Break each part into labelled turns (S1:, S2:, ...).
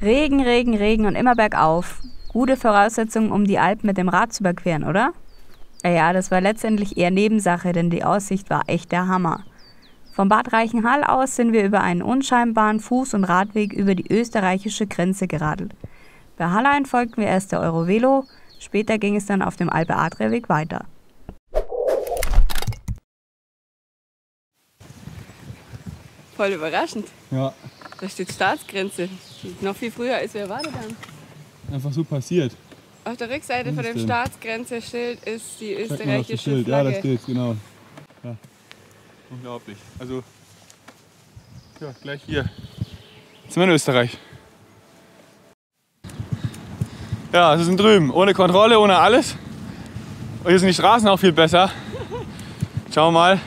S1: Regen, Regen, Regen und immer bergauf. Gute Voraussetzungen, um die Alpen mit dem Rad zu überqueren, oder? Ja, das war letztendlich eher Nebensache, denn die Aussicht war echt der Hammer. Vom Bad Reichenhall aus sind wir über einen unscheinbaren Fuß- und Radweg über die österreichische Grenze geradelt. Bei Hallein folgten wir erst der Eurovelo, später ging es dann auf dem Alpe-Adria-Weg weiter.
S2: Voll überraschend.
S3: Ja.
S2: Da steht Staatsgrenze. Noch viel früher als wir erwartet haben.
S3: Einfach so passiert.
S2: Auf der Rückseite von dem Staatsgrenze-Schild ist die
S3: Zeig mal auf das
S2: österreichische
S3: Schild.
S2: Flagge.
S3: Ja, da steht's, genau. Ja. Unglaublich. Also, ja, gleich hier. Jetzt sind wir in Österreich. Ja, wir sind drüben. Ohne Kontrolle, ohne alles. Und hier sind die Straßen auch viel besser. Schauen wir mal.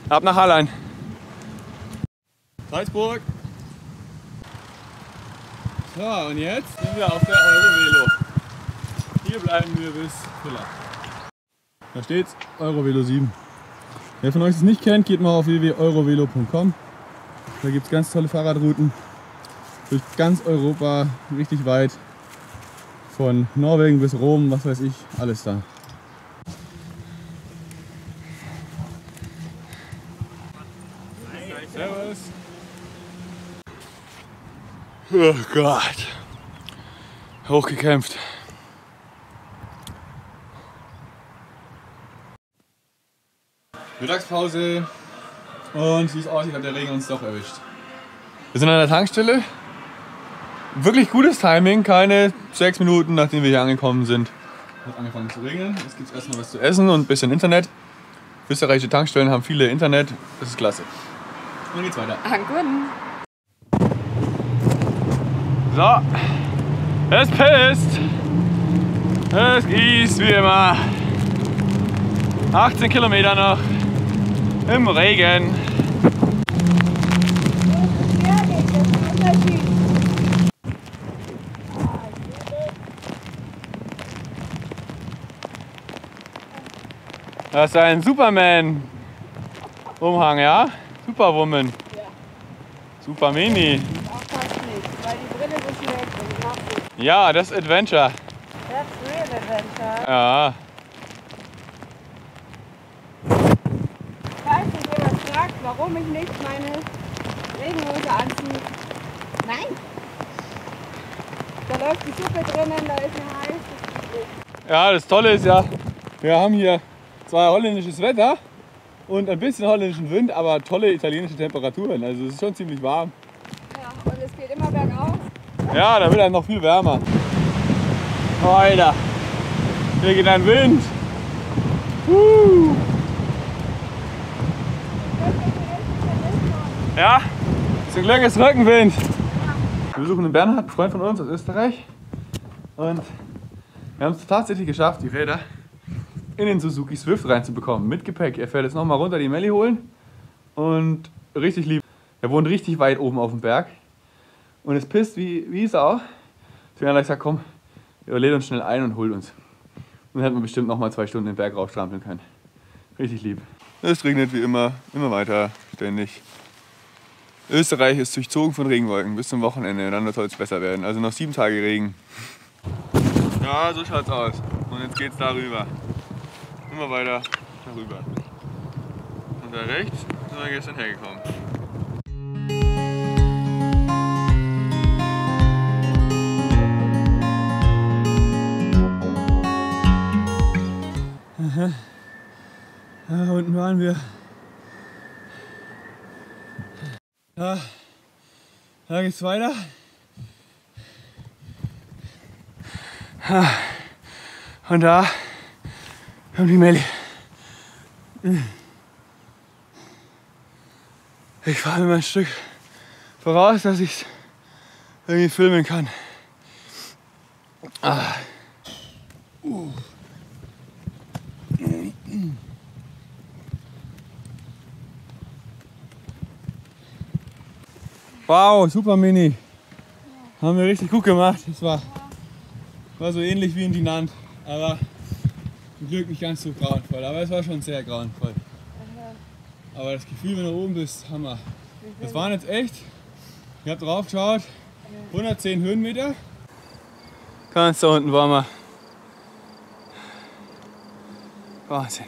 S3: Ab nach Hallein. Salzburg. So, und jetzt sind wir auf der Eurovelo. Hier bleiben wir bis Villach. Da steht's Eurovelo 7. Wer von euch es nicht kennt, geht mal auf www.eurovelo.com. Da gibt es ganz tolle Fahrradrouten durch ganz Europa, richtig weit. Von Norwegen bis Rom, was weiß ich, alles da. Servus. Oh Gott. Hochgekämpft. Mittagspause und wie es aussieht, hat der Regen uns doch erwischt. Wir sind an der Tankstelle. Wirklich gutes Timing, keine 6 Minuten nachdem wir hier angekommen sind. Es hat angefangen zu regnen, es gibt erstmal was zu essen und ein bisschen Internet. Österreichische Tankstellen haben viele Internet, das ist klasse. Und dann geht's weiter.
S2: Guten.
S3: So, es pisst. Es gießt wie immer. 18 Kilometer noch im Regen. Das ist ein Superman-Umhang, ja? Superwoman.
S2: Ja.
S3: Super Mini.
S2: Auch fast nicht, weil die Brille so schlecht und macht es.
S3: Ja, das ist Adventure.
S2: That's real adventure.
S3: Ja.
S2: Falls sich jemand fragt, warum ich nicht meine Regenhose anziehe. Nein! Da läuft die Suppe drinnen, da ist mir heiß. Das geht nicht.
S3: Ja, das Tolle ist ja, wir haben hier zwar holländisches Wetter und ein bisschen holländischen Wind, aber tolle italienische Temperaturen. Also es ist schon ziemlich warm.
S2: Ja, und es geht immer bergauf.
S3: Ja, da wird einem noch viel wärmer. Oh, Alter, hier geht ein Wind. Ja, zum Glück ist Rückenwind. Wir besuchen den Bernhard, einen Freund von uns aus Österreich. Und wir haben es tatsächlich geschafft, die Räder in den Suzuki Swift reinzubekommen. Mit Gepäck. Er fährt jetzt nochmal runter die Melli holen. Und richtig lieb. Er wohnt richtig weit oben auf dem Berg. Und es pisst wie Sau. Deswegen hat er gesagt, komm, er lädt uns schnell ein und holt uns. Und dann hätten wir bestimmt nochmal 2 Stunden den Berg raufstrampeln können. Richtig lieb. Es regnet wie immer weiter, ständig. Österreich ist durchzogen von Regenwolken bis zum Wochenende. Dann soll es besser werden. Also noch 7 Tage Regen. Ja, so schaut's aus. Und jetzt geht's darüber. Immer weiter darüber. Und da rechts sind wir gestern hergekommen. Da unten waren wir. Ja, da geht's weiter. Und da haben die Melli. Ich fahre immer ein Stück voraus, dass ich es irgendwie filmen kann. Wow, super Mini. Haben wir richtig gut gemacht. Das war so ähnlich wie in Dinant, aber zum Glück nicht ganz so grauenvoll. Aber es war schon sehr grauenvoll. Aber das Gefühl, wenn du oben bist, Hammer. Das waren jetzt echt, ich habe drauf geschaut, 110 Höhenmeter. Ganz da unten waren wir. Wahnsinn.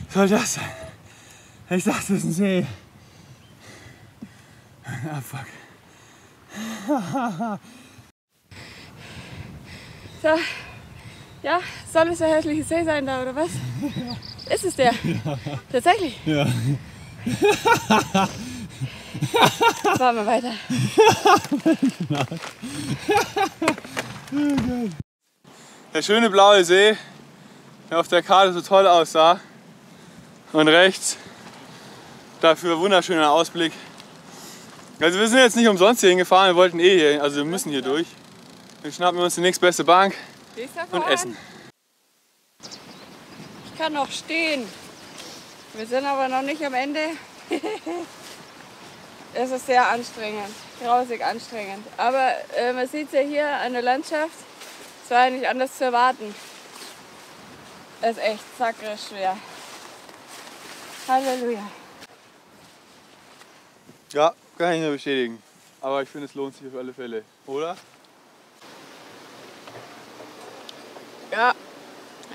S3: Was soll das sein? Ich dachte, das ist ein See. Ah, fuck.
S2: So, ja, soll es der hässliche See sein da, oder was? Ja. Ist es der? Ja. Tatsächlich?
S3: Ja.
S2: Fahren wir weiter.
S3: Der schöne blaue See, der auf der Karte so toll aussah. Und rechts dafür wunderschöner Ausblick. Also wir sind jetzt nicht umsonst hier hingefahren, wir wollten eh hier, also wir müssen hier durch. Wir schnappen uns die nächstbeste Bank und essen.
S2: Ich kann noch stehen. Wir sind aber noch nicht am Ende. Es ist sehr anstrengend, grausig anstrengend. Aber man sieht es ja hier an der Landschaft, es war ja nicht anders zu erwarten. Es ist echt sakrisch schwer. Halleluja.
S3: Ja, kann ich nur bestätigen. Aber ich finde, es lohnt sich auf alle Fälle, oder?
S2: Ja,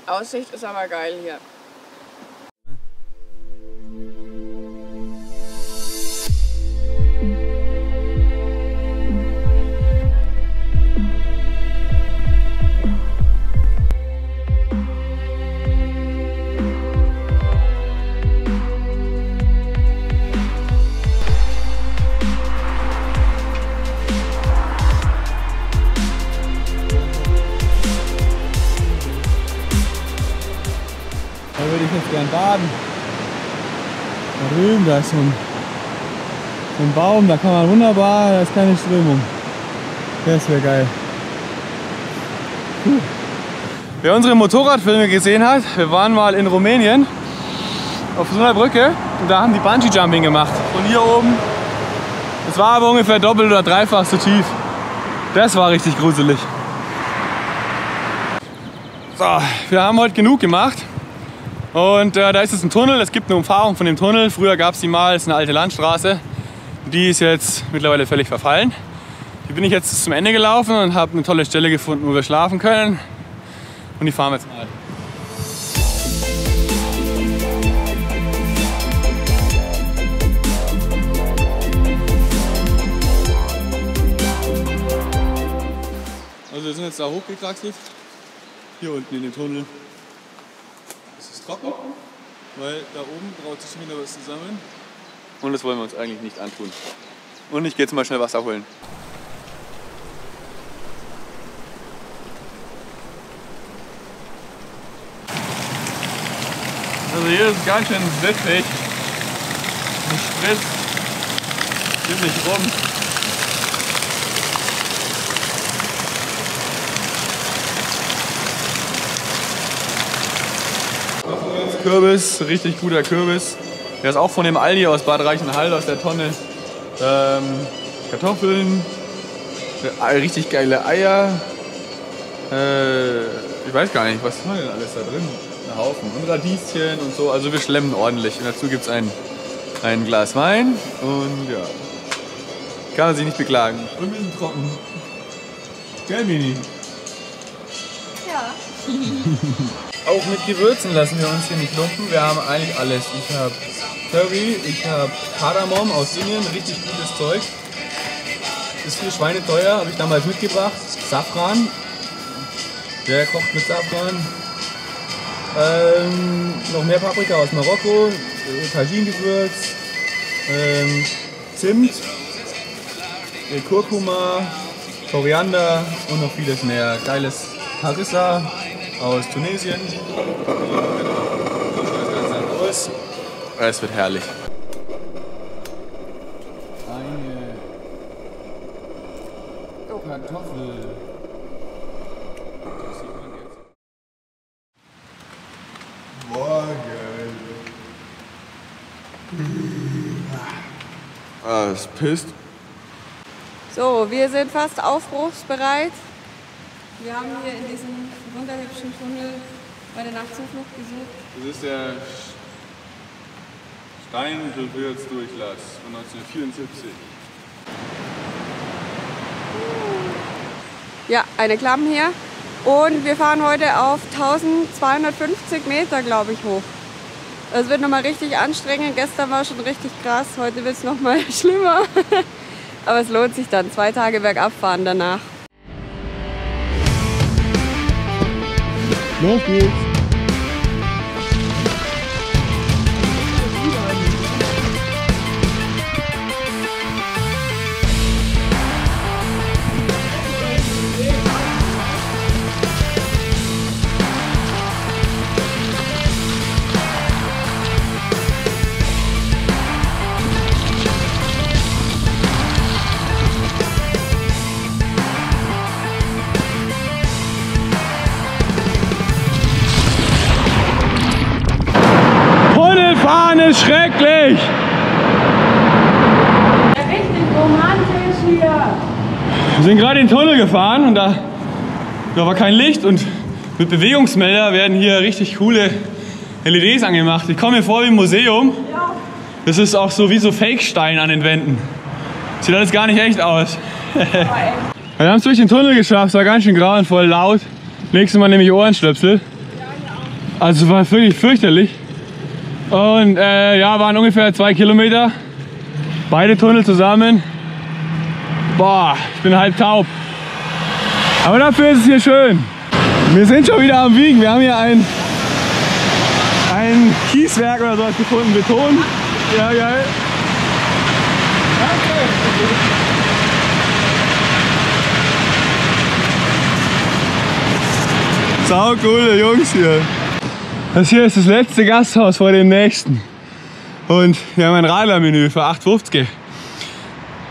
S2: Aussicht ist aber geil hier.
S3: Da würde ich jetzt gern baden. Da drüben, da ist so ein Baum, da kann man wunderbar, da ist keine Strömung. Das wäre geil. Wer unsere Motorradfilme gesehen hat, wir waren mal in Rumänien auf so einer Brücke und da haben die Bungee-Jumping gemacht. Von hier oben. Das war aber ungefähr doppelt oder dreifach so tief. Das war richtig gruselig. So, wir haben heute genug gemacht. Und da ist jetzt ein Tunnel, es gibt eine Umfahrung von dem Tunnel. Früher gab es die mal, es ist eine alte Landstraße. Die ist jetzt mittlerweile völlig verfallen. Hier bin ich jetzt zum Ende gelaufen und habe eine tolle Stelle gefunden, wo wir schlafen können. Und die fahren wir jetzt mal. Also wir sind jetzt da hochgekraxelt, hier unten in den Tunnel. Es ist trocken, weil da oben braut sich schon wieder was zusammen. Und das wollen wir uns eigentlich nicht antun. Und ich gehe jetzt mal schnell Wasser holen. Also hier ist es ganz schön siffig. Es spritzt ziemlich rum. Kürbis, richtig guter Kürbis. Der ist auch von dem Aldi aus Bad Reichenhall aus der Tonne. Kartoffeln, richtig geile Eier. Ich weiß gar nicht, was haben wir denn alles da drin? Ein Haufen. Und Radieschen und so. Also wir schlemmen ordentlich. Und dazu gibt es ein Glas Wein. Und ja, kann man sich nicht beklagen. Und wir sind trocken. Gell, Mini?
S2: Ja.
S3: Auch mit Gewürzen lassen wir uns hier nicht lumpen. Wir haben eigentlich alles. Ich habe Curry, ich habe Kardamom aus Indien, richtig gutes Zeug. Ist viel schweineteuer, habe ich damals mitgebracht. Safran. Der kocht mit Safran. Noch mehr Paprika aus Marokko. Tagine-Gewürz. Zimt. Kurkuma. Koriander und noch vieles mehr. Geiles Harissa aus Tunesien. Es wird herrlich. Eine Kartoffel. Das sieht man jetzt. Boah, geil. Ah, es pisst.
S2: So, wir sind fast aufbruchsbereit. Wir haben hier in diesem wunderhübschen Tunnel bei der Nachtzuflucht gesucht.
S3: Das ist der Rein Durchlatz von 1974.
S2: Ja, eine Klamm hier. Und wir fahren heute auf 1250 Meter, glaube ich, hoch. Das wird nochmal richtig anstrengend. Gestern war schon richtig krass, heute wird es nochmal schlimmer. Aber es lohnt sich dann. 2 Tage bergab fahren danach.
S3: Los geht's! Fahren ist schrecklich!
S2: Richtig romantisch hier!
S3: Wir sind gerade in den Tunnel gefahren und da war kein Licht und mit Bewegungsmelder werden hier richtig coole LEDs angemacht. Ich komme mir vor wie ein Museum. Das ist auch so wie so Fake-Stein an den Wänden. Sieht alles gar nicht echt aus. Wir haben es durch den Tunnel geschafft, es war ganz schön grauenvoll laut. Nächstes Mal nehme ich Ohrenstöpsel. Also es war wirklich fürchterlich. Und ja, waren ungefähr 2 Kilometer. Beide Tunnel zusammen. Boah, ich bin halb taub. Aber dafür ist es hier schön. Wir sind schon wieder am Wiegen. Wir haben hier ein Kieswerk oder sowas gefunden. Beton. Ja, geil. Danke. Sau coole Jungs hier. Das hier ist das letzte Gasthaus vor dem nächsten. Und wir haben ein Radlermenü für 8,50.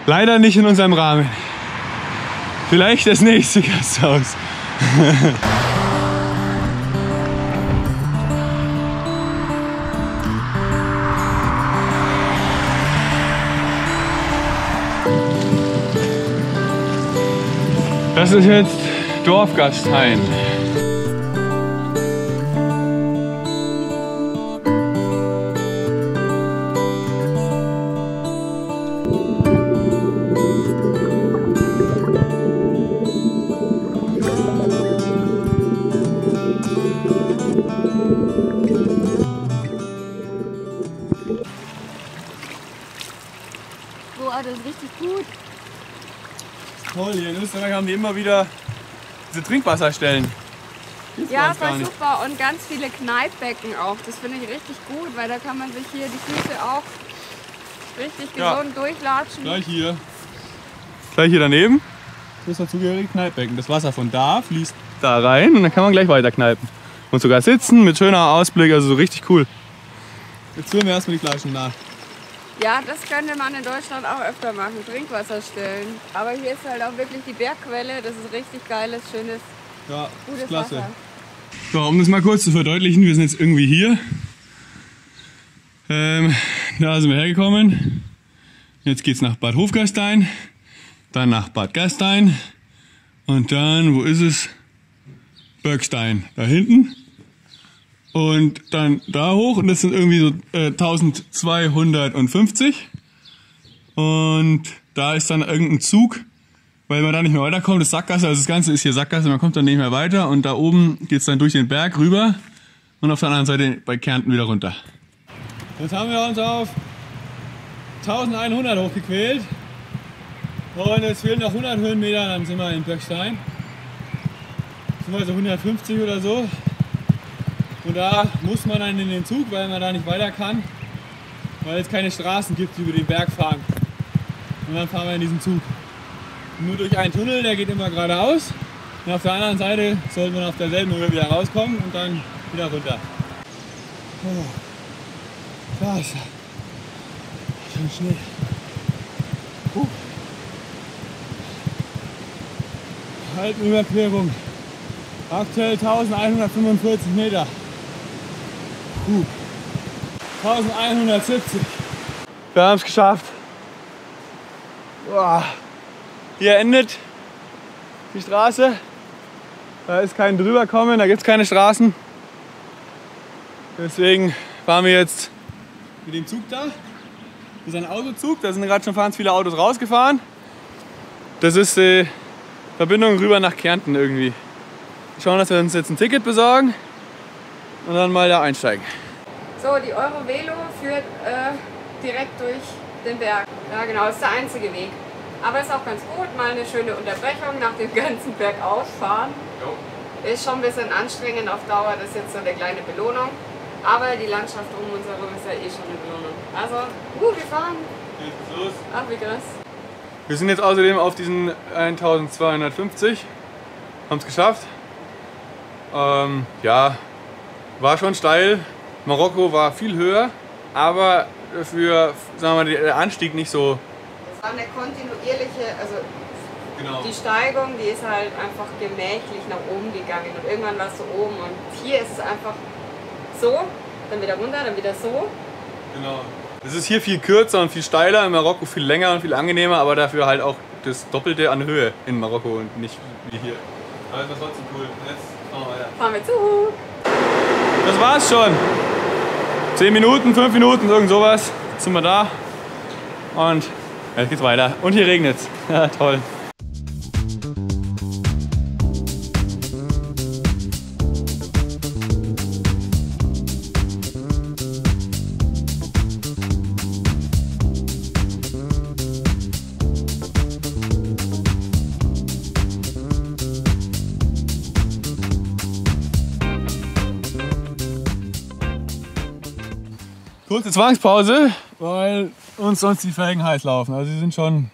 S3: Leider nicht in unserem Rahmen. Vielleicht das nächste Gasthaus. Das ist jetzt Dorfgastein.
S2: Boah, das ist richtig gut.
S3: Toll, hier in Österreich haben die immer wieder diese Trinkwasserstellen.
S2: Ja, voll super. Und ganz viele Kneippbecken auch. Das finde ich richtig gut, weil da kann man sich hier die Füße auch richtig gesund durchlatschen.
S3: Gleich hier. Gleich hier daneben. Das ist dazugehörige Kneippbecken. Das Wasser von da fließt da rein und dann kann man gleich weiter kneipen. Und sogar sitzen mit schöner Ausblick, also so richtig cool. Jetzt füllen wir erstmal die Flaschen nach.
S2: Ja, das könnte man in Deutschland auch öfter machen, Trinkwasserstellen. Aber hier ist halt auch wirklich die Bergquelle, das ist richtig geiles, schönes, gutes
S3: klasse.
S2: Wasser.
S3: So, um das mal kurz zu verdeutlichen, wir sind jetzt irgendwie hier. Da sind wir hergekommen. Jetzt geht's nach Bad Hofgastein, dann nach Bad Gastein und dann, wo ist es? Börgstein, da hinten. Und dann da hoch und das sind irgendwie so 1250. Und da ist dann irgendein Zug, weil man da nicht mehr weiterkommt. Das ist Sackgasse, also das Ganze ist hier Sackgasse, man kommt dann nicht mehr weiter. Und da oben geht's dann durch den Berg rüber und auf der anderen Seite bei Kärnten wieder runter. Jetzt haben wir uns auf 1100 hochgequält. Und jetzt fehlen noch 100 Höhenmeter, dann sind wir in Börgstein. Sind wir so 150 oder so. Und da muss man dann in den Zug, weil man da nicht weiter kann, weil es keine Straßen gibt, die über den Berg fahren. Und dann fahren wir in diesen Zug. Nur durch einen Tunnel, der geht immer geradeaus. Und auf der anderen Seite sollte man auf derselben Höhe wieder rauskommen und dann wieder runter. Oh, krass. Schön Schnee. Alpenüberquerung. Aktuell 1145 Meter. 1170. Wir haben es geschafft. Boah. Hier endet die Straße. Da ist kein Drüberkommen, da gibt es keine Straßen. Deswegen fahren wir jetzt mit dem Zug da. Das ist ein Autozug, da sind gerade schon ganz viele Autos rausgefahren. Das ist die Verbindung rüber nach Kärnten irgendwie. Wir schauen, dass wir uns jetzt ein Ticket besorgen und dann mal da einsteigen.
S2: So, die Eurovelo führt direkt durch den Berg. Ja genau, das ist der einzige Weg. Aber ist auch ganz gut, mal eine schöne Unterbrechung nach dem ganzen Bergauffahren. Ist schon ein bisschen anstrengend auf Dauer, das ist jetzt so eine kleine Belohnung. Aber die Landschaft um uns herum ist ja eh schon eine Belohnung. Also, wir fahren.
S3: Geht's los?
S2: Ach, wie krass.
S3: Wir sind jetzt außerdem auf diesen 1250, haben es geschafft. Ja, war schon steil. Marokko war viel höher, aber für, sagen wir mal, der Anstieg nicht so.
S2: Es war eine kontinuierliche, also
S3: Genau.
S2: die Steigung, die ist halt einfach gemächlich nach oben gegangen und irgendwann warst du oben und hier ist es einfach so, dann wieder runter, dann wieder so.
S3: Genau. Es ist hier viel kürzer und viel steiler, in Marokko viel länger und viel angenehmer, aber dafür halt auch das Doppelte an Höhe in Marokko und nicht wie hier. Aber es war trotzdem cool. Jetzt fahren wir weiter.
S2: Fahren wir zu.
S3: Das war's schon. 10 Minuten, 5 Minuten, irgend sowas. Jetzt sind wir da. Und jetzt geht's weiter. Und hier regnet's. Ja, toll. Kurze Zwangspause, weil uns sonst die Felgen heiß laufen. Also sie sind schon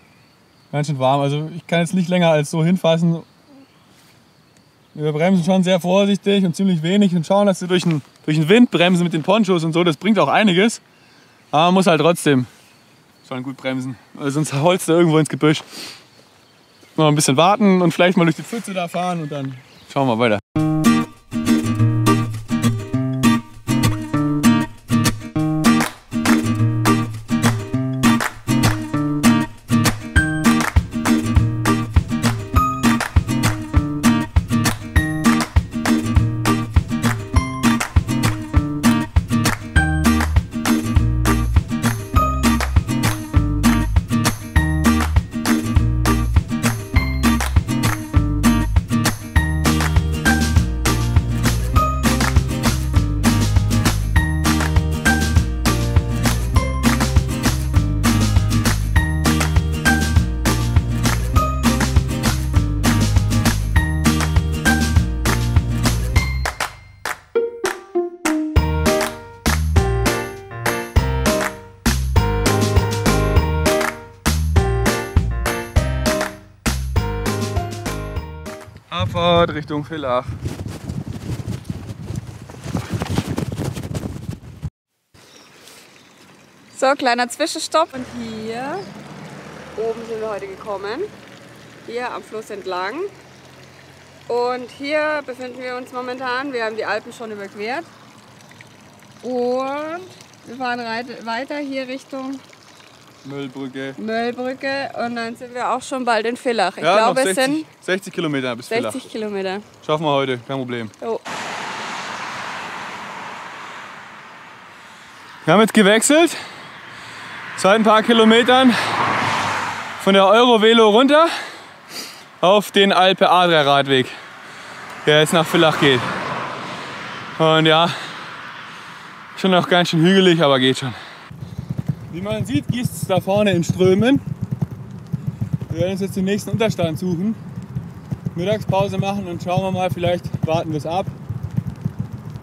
S3: ganz schön warm. Also ich kann jetzt nicht länger als so hinfassen. Wir bremsen schon sehr vorsichtig und ziemlich wenig und schauen, dass wir durch den Wind bremsen mit den Ponchos und so. Das bringt auch einiges. Aber man muss halt trotzdem schon gut bremsen, weil sonst holst du irgendwo ins Gebüsch. Noch ein bisschen warten und vielleicht mal durch die Pfütze da fahren und dann schauen wir weiter. Abfahrt Richtung Villach.
S2: So, kleiner Zwischenstopp. Und hier oben sind wir heute gekommen. Hier am Fluss entlang. Und hier befinden wir uns momentan. Wir haben die Alpen schon überquert. Und wir fahren weiter hier Richtung
S3: Möllbrücke.
S2: Und dann sind wir auch schon bald in Villach. Ich
S3: Ja,
S2: glaube,
S3: noch
S2: es sind
S3: 60 Kilometer bis Villach.
S2: 60 Kilometer.
S3: Schaffen wir heute, kein Problem.
S2: Jo.
S3: Wir haben jetzt gewechselt. Seit ein paar Kilometern von der Eurovelo runter auf den Alpe Adria Radweg, der jetzt nach Villach geht. Und ja, schon noch ganz schön hügelig, aber geht schon. Wie man sieht, gießt es da vorne in Strömen. Wir werden uns jetzt den nächsten Unterstand suchen, Mittagspause machen und schauen wir mal, vielleicht warten wir es ab.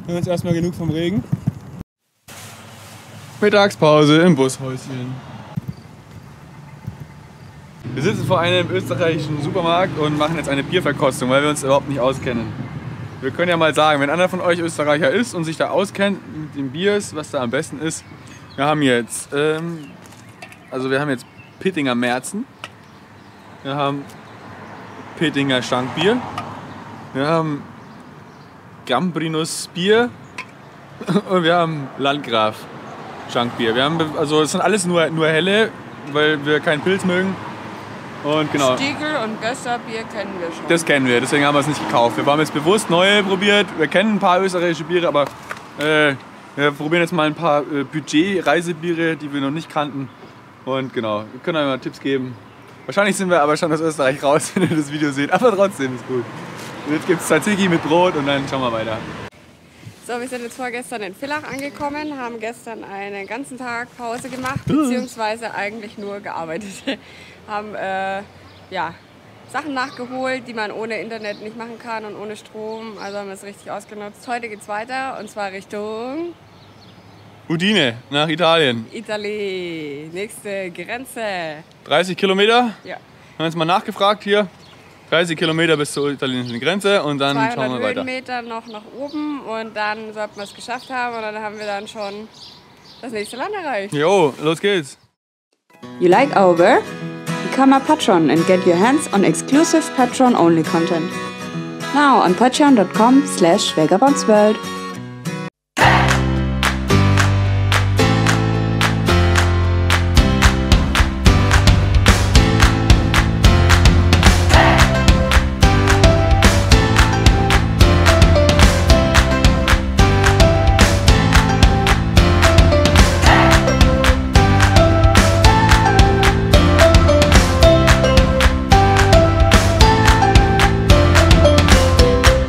S3: Wir haben jetzt erstmal genug vom Regen. Mittagspause im Bushäuschen. Wir sitzen vor einem österreichischen Supermarkt und machen jetzt eine Bierverkostung, weil wir uns überhaupt nicht auskennen. Wir können ja mal sagen, wenn einer von euch Österreicher ist und sich da auskennt mit dem Biers, was da am besten ist. Wir haben jetzt, Pittinger Märzen, wir haben Pittinger Schankbier, wir haben Gambrinus Bier und wir haben Landgraf Schankbier. Es sind alles nur helle, weil wir keinen Pilz mögen. Und genau.
S2: Stiegel und Gösserbier kennen wir schon.
S3: Das kennen wir, deswegen haben wir es nicht gekauft. Wir haben jetzt bewusst neue probiert. Wir kennen ein paar österreichische Biere, aber Wir probieren jetzt mal ein paar Budget-Reisebiere, die wir noch nicht kannten. Und genau, wir können euch mal Tipps geben. Wahrscheinlich sind wir aber schon aus Österreich raus, wenn ihr das Video seht. Aber trotzdem ist gut. Und jetzt gibt es Tzatziki mit Brot und dann schauen wir weiter.
S2: So, wir sind jetzt vorgestern in Villach angekommen, haben gestern einen ganzen Tag Pause gemacht, beziehungsweise eigentlich nur gearbeitet. Haben ja, Sachen nachgeholt, die man ohne Internet nicht machen kann und ohne Strom. Also haben wir es richtig ausgenutzt. Heute geht's weiter und zwar Richtung
S3: Udine, nach Italien.
S2: Italien, nächste Grenze.
S3: 30 Kilometer?
S2: Ja.
S3: Haben wir jetzt mal nachgefragt hier. 30 Kilometer bis zur italienischen Grenze und dann schauen wir weiter.
S2: 200 Höhenmeter noch nach oben und dann sollten wir es geschafft haben und dann haben wir dann schon das nächste Land erreicht.
S3: Jo, los geht's.
S1: You like our work? Become a patron and get your hands on exclusive Patron-only content. Now on patreon.com/vagabondsworld.